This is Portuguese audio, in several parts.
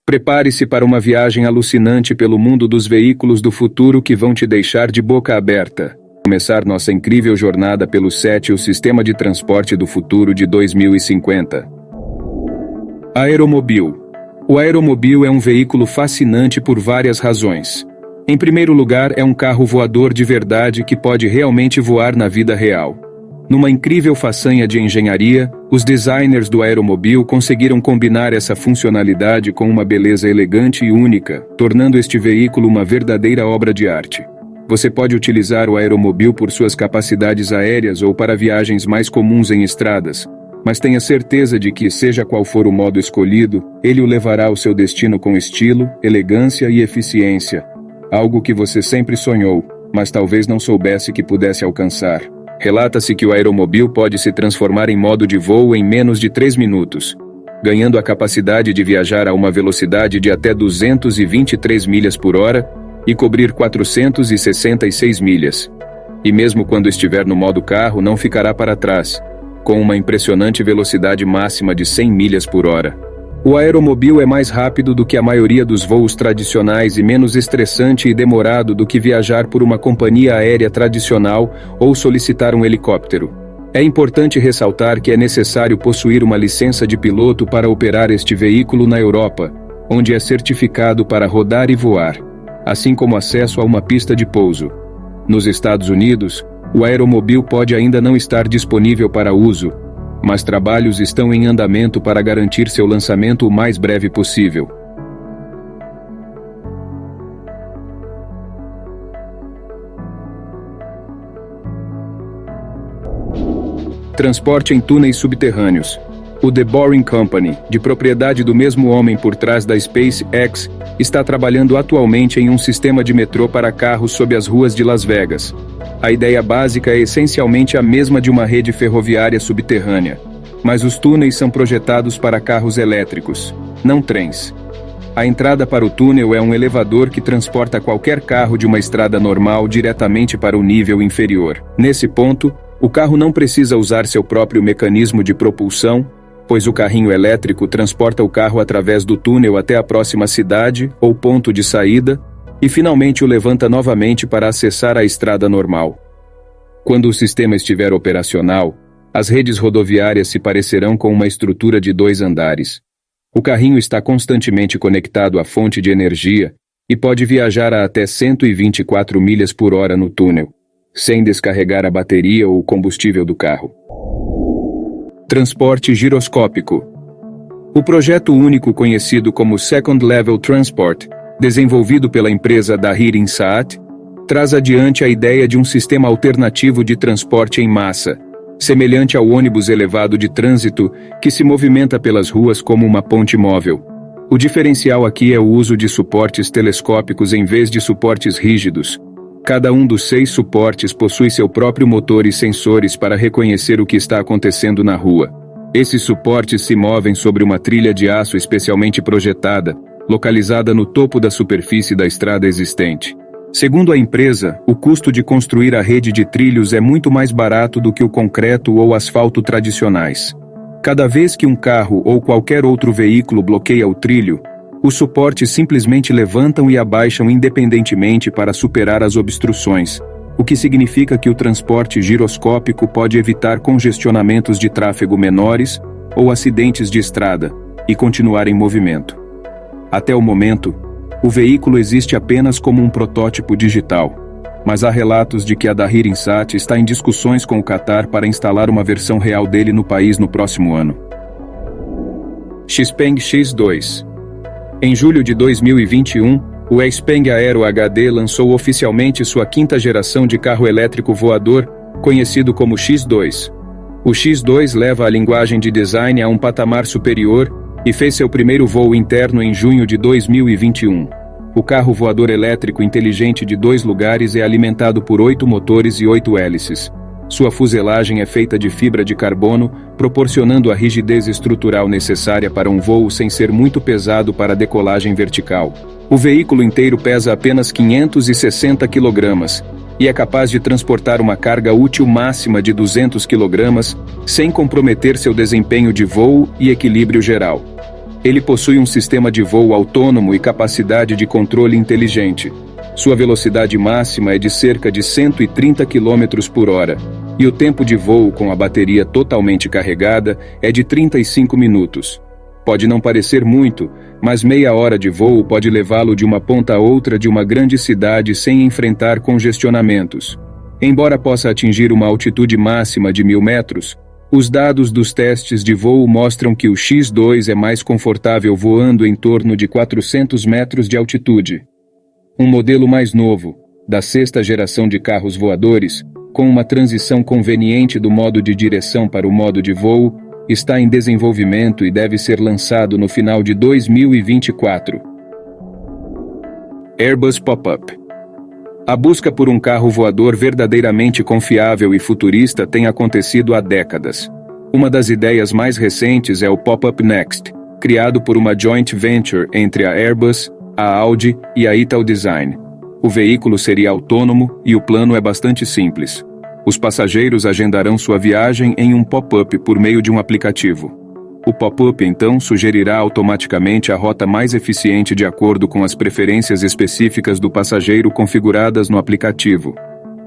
Prepare-se para uma viagem alucinante pelo mundo dos veículos do futuro que vão te deixar de boca aberta. Começar nossa incrível jornada pelo SET, o Sistema de Transporte do Futuro de 2050. Aeromobil. O aeromobil é um veículo fascinante por várias razões. Em primeiro lugar, é um carro voador de verdade que pode realmente voar na vida real. Numa incrível façanha de engenharia, os designers do aeromobil conseguiram combinar essa funcionalidade com uma beleza elegante e única, tornando este veículo uma verdadeira obra de arte. Você pode utilizar o aeromobil por suas capacidades aéreas ou para viagens mais comuns em estradas, mas tenha certeza de que, seja qual for o modo escolhido, ele o levará ao seu destino com estilo, elegância e eficiência, algo que você sempre sonhou, mas talvez não soubesse que pudesse alcançar. Relata-se que o aeromobil pode se transformar em modo de voo em menos de 3 minutos, ganhando a capacidade de viajar a uma velocidade de até 223 milhas por hora e cobrir 466 milhas. E mesmo quando estiver no modo carro, não ficará para trás, com uma impressionante velocidade máxima de 100 milhas por hora. O aeromobil é mais rápido do que a maioria dos voos tradicionais e menos estressante e demorado do que viajar por uma companhia aérea tradicional ou solicitar um helicóptero. É importante ressaltar que é necessário possuir uma licença de piloto para operar este veículo na Europa, onde é certificado para rodar e voar, assim como acesso a uma pista de pouso. Nos Estados Unidos, o aeromobil pode ainda não estar disponível para uso, mas trabalhos estão em andamento para garantir seu lançamento o mais breve possível. Transporte em túneis subterrâneos. O The Boring Company, de propriedade do mesmo homem por trás da SpaceX, está trabalhando atualmente em um sistema de metrô para carros sob as ruas de Las Vegas. A ideia básica é essencialmente a mesma de uma rede ferroviária subterrânea, mas os túneis são projetados para carros elétricos, não trens. A entrada para o túnel é um elevador que transporta qualquer carro de uma estrada normal diretamente para o nível inferior. Nesse ponto, o carro não precisa usar seu próprio mecanismo de propulsão, pois o carrinho elétrico transporta o carro através do túnel até a próxima cidade ou ponto de saída, e finalmente o levanta novamente para acessar a estrada normal. Quando o sistema estiver operacional, as redes rodoviárias se parecerão com uma estrutura de 2 andares. O carrinho está constantemente conectado à fonte de energia e pode viajar a até 124 milhas por hora no túnel, sem descarregar a bateria ou o combustível do carro. Transporte giroscópico. O projeto único conhecido como Second Level Transport, desenvolvido pela empresa Dahir Insaat, traz adiante a ideia de um sistema alternativo de transporte em massa, semelhante ao ônibus elevado de trânsito que se movimenta pelas ruas como uma ponte móvel. O diferencial aqui é o uso de suportes telescópicos em vez de suportes rígidos. Cada um dos 6 suportes possui seu próprio motor e sensores para reconhecer o que está acontecendo na rua. Esses suportes se movem sobre uma trilha de aço especialmente projetada, localizada no topo da superfície da estrada existente. Segundo a empresa, o custo de construir a rede de trilhos é muito mais barato do que o concreto ou asfalto tradicionais. Cada vez que um carro ou qualquer outro veículo bloqueia o trilho, os suportes simplesmente levantam e abaixam independentemente para superar as obstruções, o que significa que o transporte giroscópico pode evitar congestionamentos de tráfego menores ou acidentes de estrada, e continuar em movimento. Até o momento, o veículo existe apenas como um protótipo digital, mas há relatos de que a Dahir Insaat está em discussões com o Qatar para instalar uma versão real dele no país no próximo ano. Xpeng X2. Em julho de 2021, o Xpeng Aero HD lançou oficialmente sua 5ª geração de carro elétrico voador, conhecido como X2. O X2 leva a linguagem de design a um patamar superior e fez seu primeiro voo interno em junho de 2021. O carro voador elétrico inteligente de 2 lugares é alimentado por 8 motores e 8 hélices. Sua fuselagem é feita de fibra de carbono, proporcionando a rigidez estrutural necessária para um voo sem ser muito pesado para a decolagem vertical. O veículo inteiro pesa apenas 560 kg e é capaz de transportar uma carga útil máxima de 200 kg, sem comprometer seu desempenho de voo e equilíbrio geral. Ele possui um sistema de voo autônomo e capacidade de controle inteligente. Sua velocidade máxima é de cerca de 130 km por hora, e o tempo de voo com a bateria totalmente carregada é de 35 minutos. Pode não parecer muito, mas meia hora de voo pode levá-lo de uma ponta a outra de uma grande cidade sem enfrentar congestionamentos. Embora possa atingir uma altitude máxima de 1.000 metros, os dados dos testes de voo mostram que o X2 é mais confortável voando em torno de 400 metros de altitude. Um modelo mais novo, da sexta geração de carros voadores, com uma transição conveniente do modo de direção para o modo de voo, está em desenvolvimento e deve ser lançado no final de 2024. Airbus Pop-up. A busca por um carro voador verdadeiramente confiável e futurista tem acontecido há décadas. Uma das ideias mais recentes é o Pop-up Next, criado por uma joint venture entre a Airbus, a Audi e a Italdesign. O veículo seria autônomo e o plano é bastante simples. Os passageiros agendarão sua viagem em um pop-up por meio de um aplicativo. O pop-up, então, sugerirá automaticamente a rota mais eficiente de acordo com as preferências específicas do passageiro configuradas no aplicativo.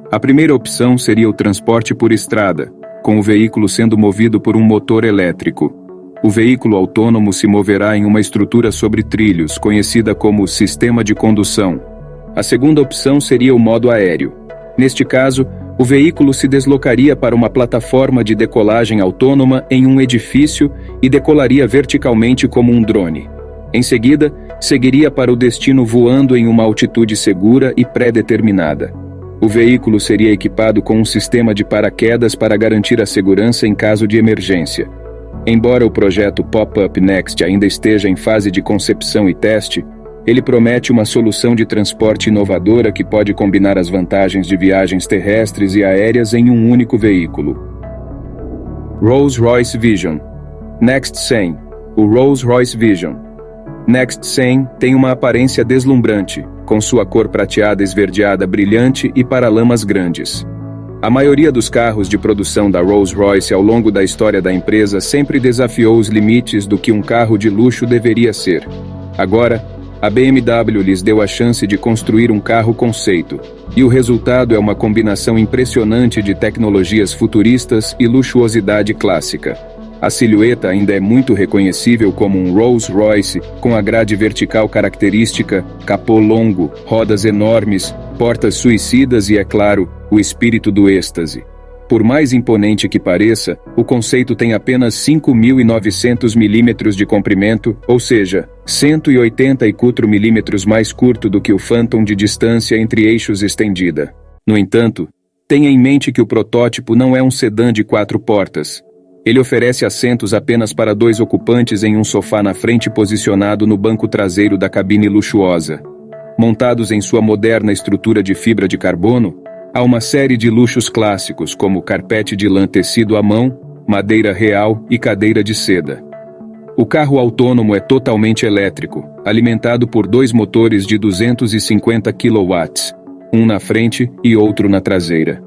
A primeira opção seria o transporte por estrada, com o veículo sendo movido por um motor elétrico. O veículo autônomo se moverá em uma estrutura sobre trilhos, conhecida como sistema de condução. A segunda opção seria o modo aéreo. Neste caso, o veículo se deslocaria para uma plataforma de decolagem autônoma em um edifício e decolaria verticalmente como um drone. Em seguida, seguiria para o destino voando em uma altitude segura e pré-determinada. O veículo seria equipado com um sistema de paraquedas para garantir a segurança em caso de emergência. Embora o projeto Pop-up Next ainda esteja em fase de concepção e teste, ele promete uma solução de transporte inovadora que pode combinar as vantagens de viagens terrestres e aéreas em um único veículo. Rolls-Royce Vision. Next 100. O Rolls-Royce Vision. Next 100 tem uma aparência deslumbrante, com sua cor prateada esverdeada brilhante e paralamas grandes. A maioria dos carros de produção da Rolls-Royce ao longo da história da empresa sempre desafiou os limites do que um carro de luxo deveria ser. Agora, a BMW lhes deu a chance de construir um carro conceito, e o resultado é uma combinação impressionante de tecnologias futuristas e luxuosidade clássica. A silhueta ainda é muito reconhecível como um Rolls-Royce, com a grade vertical característica, capô longo, rodas enormes, portas suicidas e, é claro, o espírito do êxtase. Por mais imponente que pareça, o conceito tem apenas 5.900 milímetros de comprimento, ou seja, 184 milímetros mais curto do que o Phantom de distância entre eixos estendida. No entanto, tenha em mente que o protótipo não é um sedã de 4 portas. Ele oferece assentos apenas para 2 ocupantes em um sofá na frente posicionado no banco traseiro da cabine luxuosa. Montados em sua moderna estrutura de fibra de carbono, há uma série de luxos clássicos como carpete de lã tecido à mão, madeira real e cadeira de seda. O carro autônomo é totalmente elétrico, alimentado por 2 motores de 250 kW, um na frente e outro na traseira.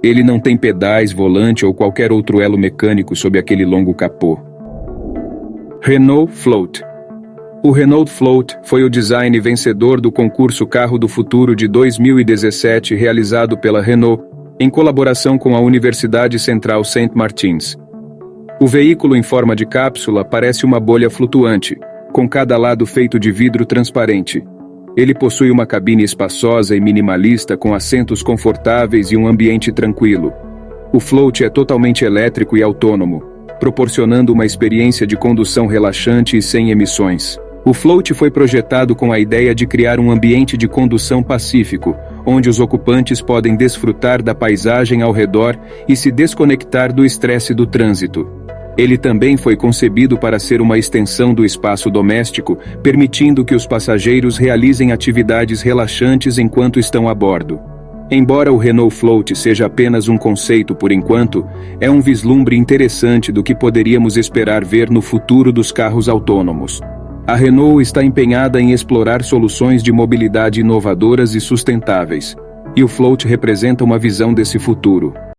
Ele não tem pedais, volante ou qualquer outro elo mecânico sob aquele longo capô. Renault Float. O Renault Float foi o design vencedor do concurso Carro do Futuro de 2017 realizado pela Renault, em colaboração com a Universidade Central Saint Martins. O veículo em forma de cápsula parece uma bolha flutuante, com cada lado feito de vidro transparente. Ele possui uma cabine espaçosa e minimalista com assentos confortáveis e um ambiente tranquilo. O Float é totalmente elétrico e autônomo, proporcionando uma experiência de condução relaxante e sem emissões. O Float foi projetado com a ideia de criar um ambiente de condução pacífico, onde os ocupantes podem desfrutar da paisagem ao redor e se desconectar do estresse do trânsito. Ele também foi concebido para ser uma extensão do espaço doméstico, permitindo que os passageiros realizem atividades relaxantes enquanto estão a bordo. Embora o Renault Float seja apenas um conceito por enquanto, é um vislumbre interessante do que poderíamos esperar ver no futuro dos carros autônomos. A Renault está empenhada em explorar soluções de mobilidade inovadoras e sustentáveis, e o Float representa uma visão desse futuro.